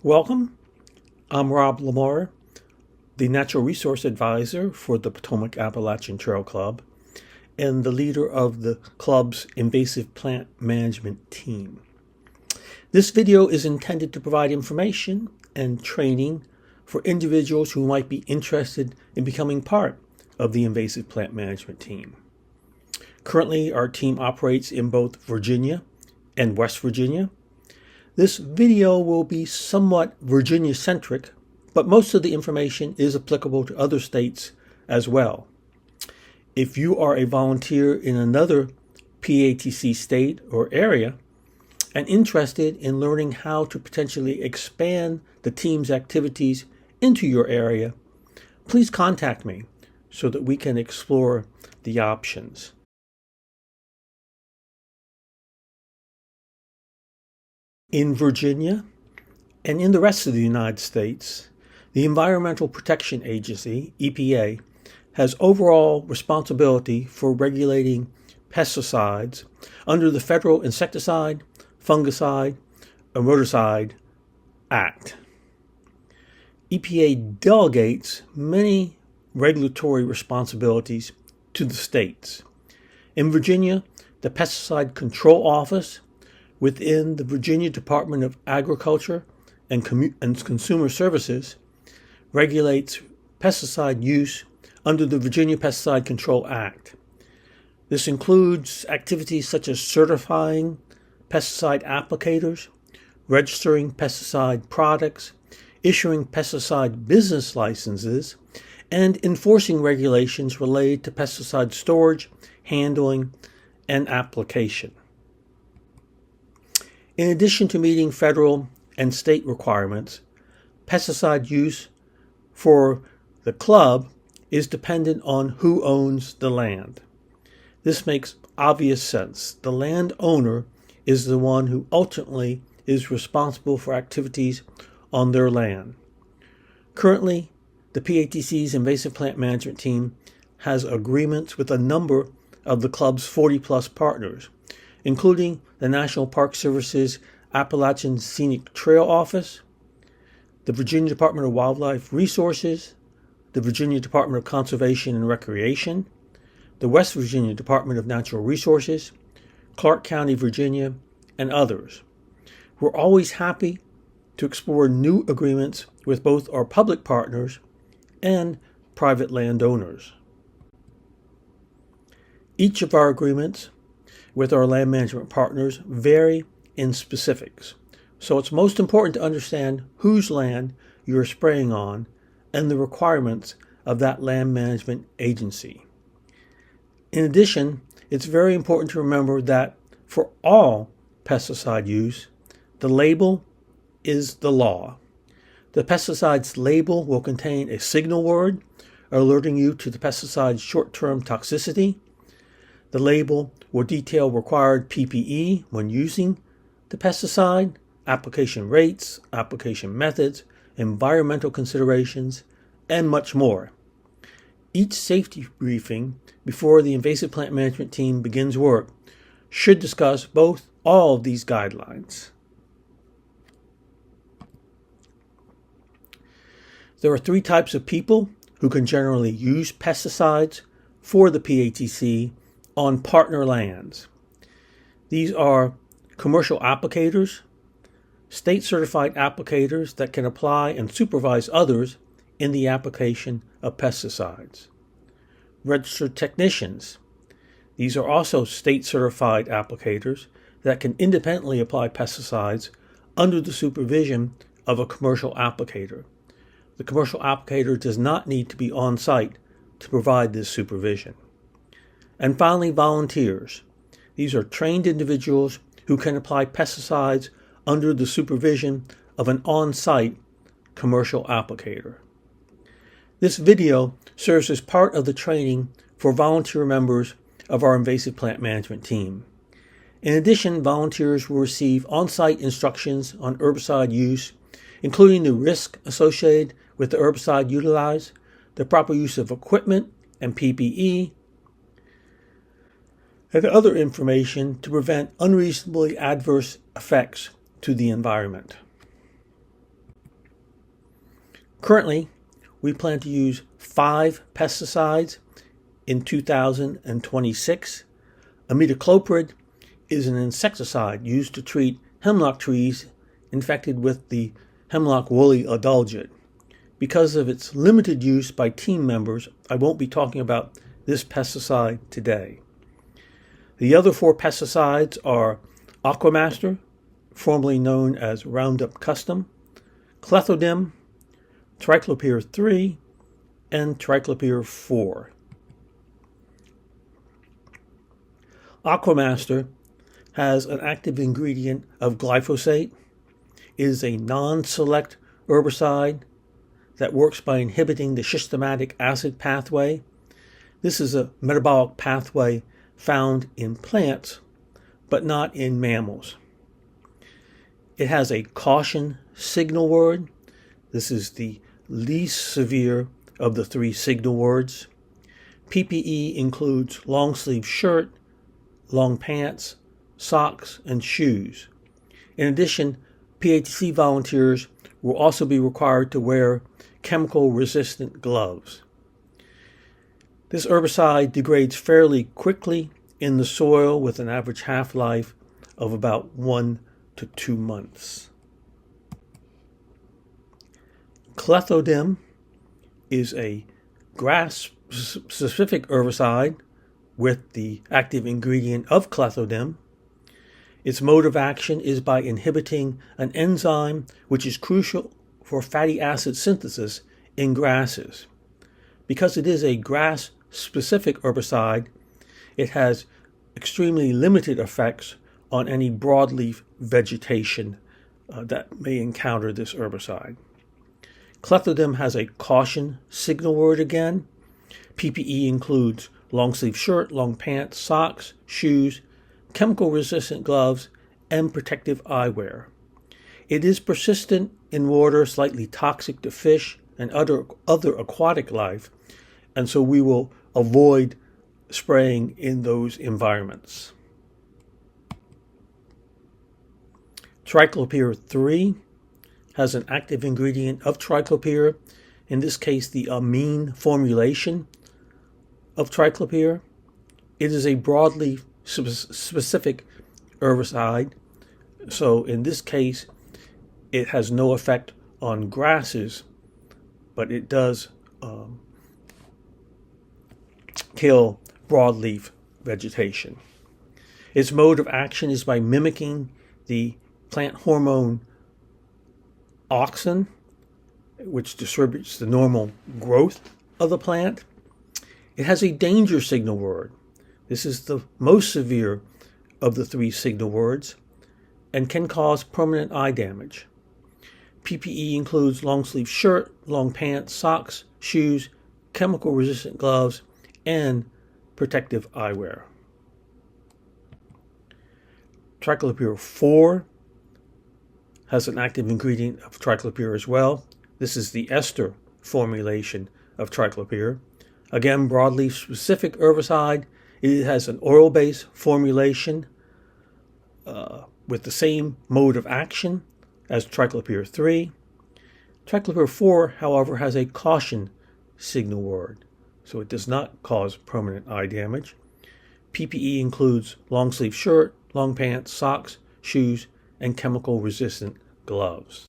Welcome. I'm Rob Lamar, the Natural Resource Advisor for the Potomac Appalachian Trail Club and the leader of the club's Invasive Plant Management team. This video is intended to provide information and training for individuals who might be interested in becoming part of the Invasive Plant Management team. Currently, our team operates in both Virginia and West Virginia. This video will be somewhat Virginia-centric, but most of the information is applicable to other states as well. If you are a volunteer in another PATC state or area and interested in learning how to potentially expand the team's activities into your area, please contact me so that we can explore the options. In Virginia and in the rest of the United States, the Environmental Protection Agency, EPA, has overall responsibility for regulating pesticides under the Federal Insecticide, Fungicide, and Rodenticide Act. EPA delegates many regulatory responsibilities to the states. In Virginia, the Pesticide Control Office within the Virginia Department of Agriculture and Consumer Services regulates pesticide use under the Virginia Pesticide Control Act. This includes activities such as certifying pesticide applicators, registering pesticide products, issuing pesticide business licenses, and enforcing regulations related to pesticide storage, handling, and application. In addition to meeting federal and state requirements, pesticide use for the club is dependent on who owns the land. This makes obvious sense. The landowner is the one who ultimately is responsible for activities on their land. Currently, the PATC's Invasive Plant Management team has agreements with a number of the club's 40-plus partners, including the National Park Service's Appalachian Scenic Trail Office, the Virginia Department of Wildlife Resources, the Virginia Department of Conservation and Recreation, the West Virginia Department of Natural Resources, Clark County, Virginia, and others. We're always happy to explore new agreements with both our public partners and private landowners. Each of our agreements with our land management partners vary in specifics, so it's most important to understand whose land you're spraying on and the requirements of that land management agency. In addition, it's very important to remember that for all pesticide use, the label is the law. The pesticide's label will contain a signal word alerting you to the pesticide's short-term toxicity. The label will detail required PPE when using the pesticide, application rates, application methods, environmental considerations, and much more. Each safety briefing before the Invasive Plant Management team begins work should discuss all of these guidelines. There are three types of people who can generally use pesticides for the PATC on partner lands. These are commercial applicators, state-certified applicators that can apply and supervise others in the application of pesticides. Registered technicians. These are also state-certified applicators that can independently apply pesticides under the supervision of a commercial applicator. The commercial applicator does not need to be on site to provide this supervision. And finally, volunteers. These are trained individuals who can apply pesticides under the supervision of an on-site commercial applicator. This video serves as part of the training for volunteer members of our Invasive Plant Management team. In addition, volunteers will receive on-site instructions on herbicide use, including the risk associated with the herbicide utilized, the proper use of equipment and PPE, and other information to prevent unreasonably adverse effects to the environment. Currently, we plan to use 5 pesticides in 2026. Imidacloprid is an insecticide used to treat hemlock trees infected with the hemlock woolly adelgid. Because of its limited use by team members, I won't be talking about this pesticide today. The other 4 pesticides are Aquamaster, formerly known as Roundup Custom, Clethodim, Triclopyr 3, and Triclopyr 4. Aquamaster has an active ingredient of glyphosate. It is a non-select herbicide that works by inhibiting the schistamic acid pathway. This is a metabolic pathway found in plants, but not in mammals. It has a caution signal word. This is the least severe of the 3 signal words. PPE includes long sleeve shirt, long pants, socks, and shoes. In addition, PATC volunteers will also be required to wear chemical-resistant gloves. This herbicide degrades fairly quickly in the soil with an average half-life of about 1 to 2 months. Clethodim is a grass-specific herbicide with the active ingredient of clethodim. Its mode of action is by inhibiting an enzyme which is crucial for fatty acid synthesis in grasses. Because it is a grass-specific herbicide, it has extremely limited effects on any broadleaf vegetation that may encounter this herbicide. Clethodim has a caution signal word again. PPE includes long sleeve shirt, long pants, socks, shoes, chemical-resistant gloves, and protective eyewear. It is persistent in water, slightly toxic to fish and other aquatic life, and so we will avoid spraying in those environments. Triclopyr 3 has an active ingredient of triclopyr, in this case the amine formulation of triclopyr. It is a broadly specific herbicide, so in this case it has no effect on grasses, but it does kill broadleaf vegetation. Its mode of action is by mimicking the plant hormone auxin, which distributes the normal growth of the plant. It has a danger signal word. This is the most severe of the 3 signal words and can cause permanent eye damage. PPE includes long sleeve shirt, long pants, socks, shoes, chemical-resistant gloves, and protective eyewear. Triclopyr 4 has an active ingredient of triclopyr as well. This is the ester formulation of triclopyr. Again, broadleaf specific herbicide. It has an oil-based formulation with the same mode of action as triclopyr 3. Triclopyr 4, however, has a caution signal word, so it does not cause permanent eye damage. PPE includes long sleeve shirt, long pants, socks, shoes, and chemical-resistant gloves.